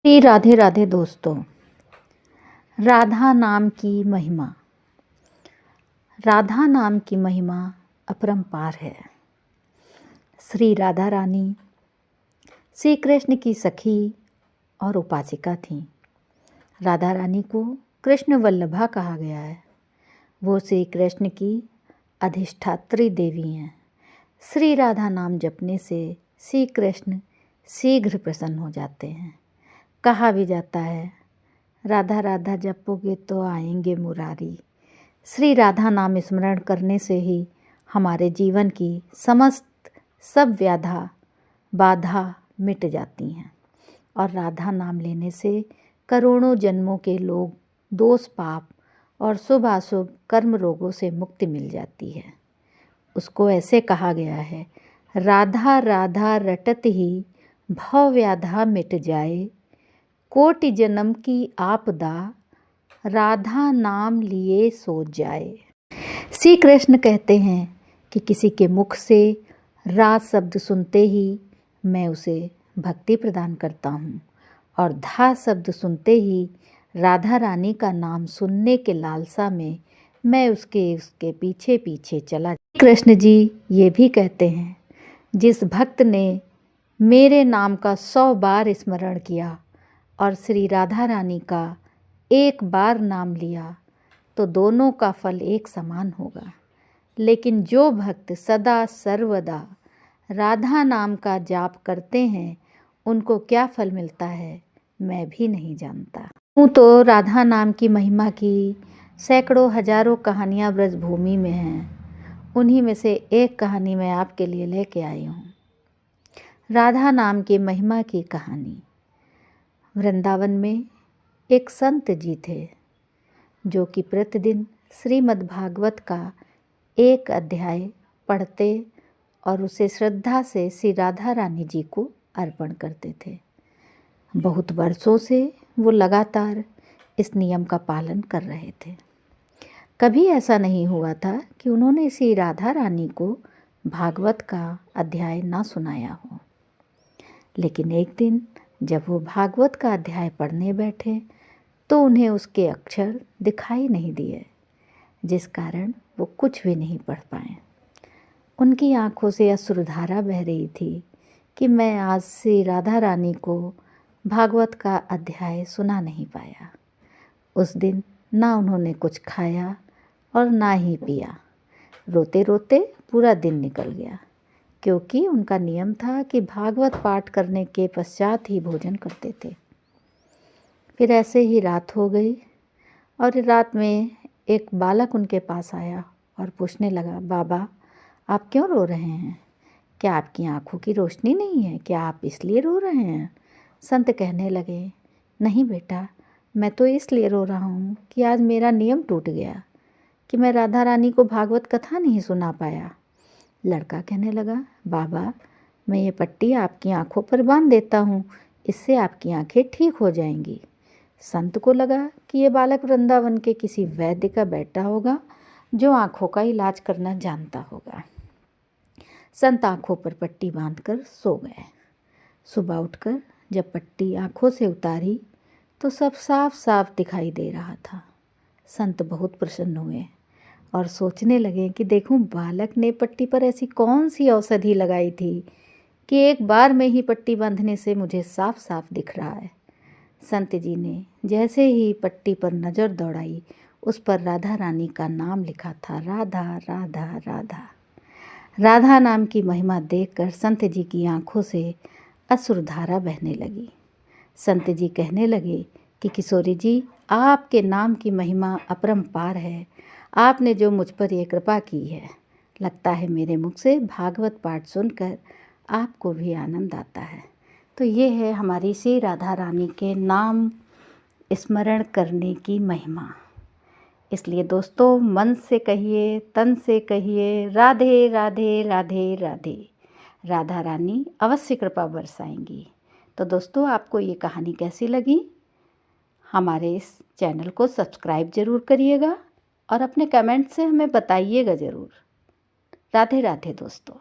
श्री राधे राधे दोस्तों। राधा नाम की महिमा। राधा नाम की महिमा अपरंपार है। श्री राधा रानी श्री कृष्ण की सखी और उपासिका थीं। राधा रानी को कृष्ण वल्लभा कहा गया है। वो श्री कृष्ण की अधिष्ठात्री देवी हैं। श्री राधा नाम जपने से श्री कृष्ण शीघ्र प्रसन्न हो जाते हैं। कहा भी जाता है, राधा राधा जपोगे तो आएंगे मुरारी। श्री राधा नाम स्मरण करने से ही हमारे जीवन की समस्त सब बाधा मिट जाती हैं और राधा नाम लेने से करोड़ों जन्मों के लोग दोष पाप और शुभ अशुभ कर्म रोगों से मुक्ति मिल जाती है। उसको ऐसे कहा गया है, राधा राधा रटत ही भव व्याधा मिट जाए, कोटि जन्म की आपदा राधा नाम लिए सो जाए। श्री कृष्ण कहते हैं कि किसी के मुख से राज शब्द सुनते ही मैं उसे भक्ति प्रदान करता हूँ और धा शब्द सुनते ही राधा रानी का नाम सुनने के लालसा में मैं उसके पीछे पीछे चला। कृष्ण जी ये भी कहते हैं, जिस भक्त ने मेरे नाम का 100 बार स्मरण किया और श्री राधा रानी का एक बार नाम लिया तो दोनों का फल एक समान होगा। लेकिन जो भक्त सदा सर्वदा राधा नाम का जाप करते हैं उनको क्या फल मिलता है मैं भी नहीं जानता हूँ। तो राधा नाम की महिमा की सैकड़ों हजारों कहानियाँ ब्रजभूमि में हैं। उन्हीं में से एक कहानी मैं आपके लिए लेके आई हूँ। राधा नाम की महिमा की कहानी। वृंदावन में एक संत जी थे जो कि प्रतिदिन श्रीमद् भागवत का एक अध्याय पढ़ते और उसे श्रद्धा से श्री राधा रानी जी को अर्पण करते थे। बहुत वर्षों से वो लगातार इस नियम का पालन कर रहे थे। कभी ऐसा नहीं हुआ था कि उन्होंने श्री राधा रानी को भागवत का अध्याय ना सुनाया हो। लेकिन एक दिन जब वो भागवत का अध्याय पढ़ने बैठे तो उन्हें उसके अक्षर दिखाई नहीं दिए, जिस कारण वो कुछ भी नहीं पढ़ पाए। उनकी आंखों से अश्रुधारा बह रही थी कि मैं आज श्री राधा रानी को भागवत का अध्याय सुना नहीं पाया। उस दिन ना उन्होंने कुछ खाया और ना ही पिया। रोते रोते पूरा दिन निकल गया, क्योंकि उनका नियम था कि भागवत पाठ करने के पश्चात ही भोजन करते थे। फिर ऐसे ही रात हो गई और रात में एक बालक उनके पास आया और पूछने लगा, बाबा आप क्यों रो रहे हैं? क्या आपकी आंखों की रोशनी नहीं है? क्या आप इसलिए रो रहे हैं? संत कहने लगे, नहीं बेटा, मैं तो इसलिए रो रहा हूँ कि आज मेरा नियम टूट गया कि मैं राधा रानी को भागवत कथा नहीं सुना पाया। लड़का कहने लगा, बाबा मैं ये पट्टी आपकी आंखों पर बांध देता हूँ, इससे आपकी आंखें ठीक हो जाएंगी। संत को लगा कि ये बालक वृंदावन के किसी वैद्य का बेटा होगा जो आंखों का इलाज करना जानता होगा। संत आंखों पर पट्टी बांधकर सो गए। सुबह उठकर जब पट्टी आंखों से उतारी तो सब साफ साफ दिखाई दे रहा था। संत बहुत प्रसन्न हुए और सोचने लगे कि देखूं बालक ने पट्टी पर ऐसी कौन सी औषधि लगाई थी कि एक बार में ही पट्टी बांधने से मुझे साफ साफ दिख रहा है। संत जी ने जैसे ही पट्टी पर नज़र दौड़ाई उस पर राधा रानी का नाम लिखा था, राधा राधा राधा। राधा नाम की महिमा देखकर संत जी की आंखों से अश्रुधारा बहने लगी। संत जी कहने लगे कि किशोरी जी, आपके नाम की महिमा अपरंपार है। आपने जो मुझ पर ये कृपा की है, लगता है मेरे मुख से भागवत पाठ सुनकर आपको भी आनंद आता है। तो ये है हमारी श्री राधा रानी के नाम स्मरण करने की महिमा। इसलिए दोस्तों, मन से कहिए, तन से कहिए, राधे राधे राधे राधे। राधा रानी अवश्य कृपा बरसाएंगी। तो दोस्तों, आपको ये कहानी कैसी लगी? हमारे इस चैनल को सब्सक्राइब ज़रूर करिएगा और अपने कमेंट से हमें बताइएगा ज़रूर। राधे राधे दोस्तों।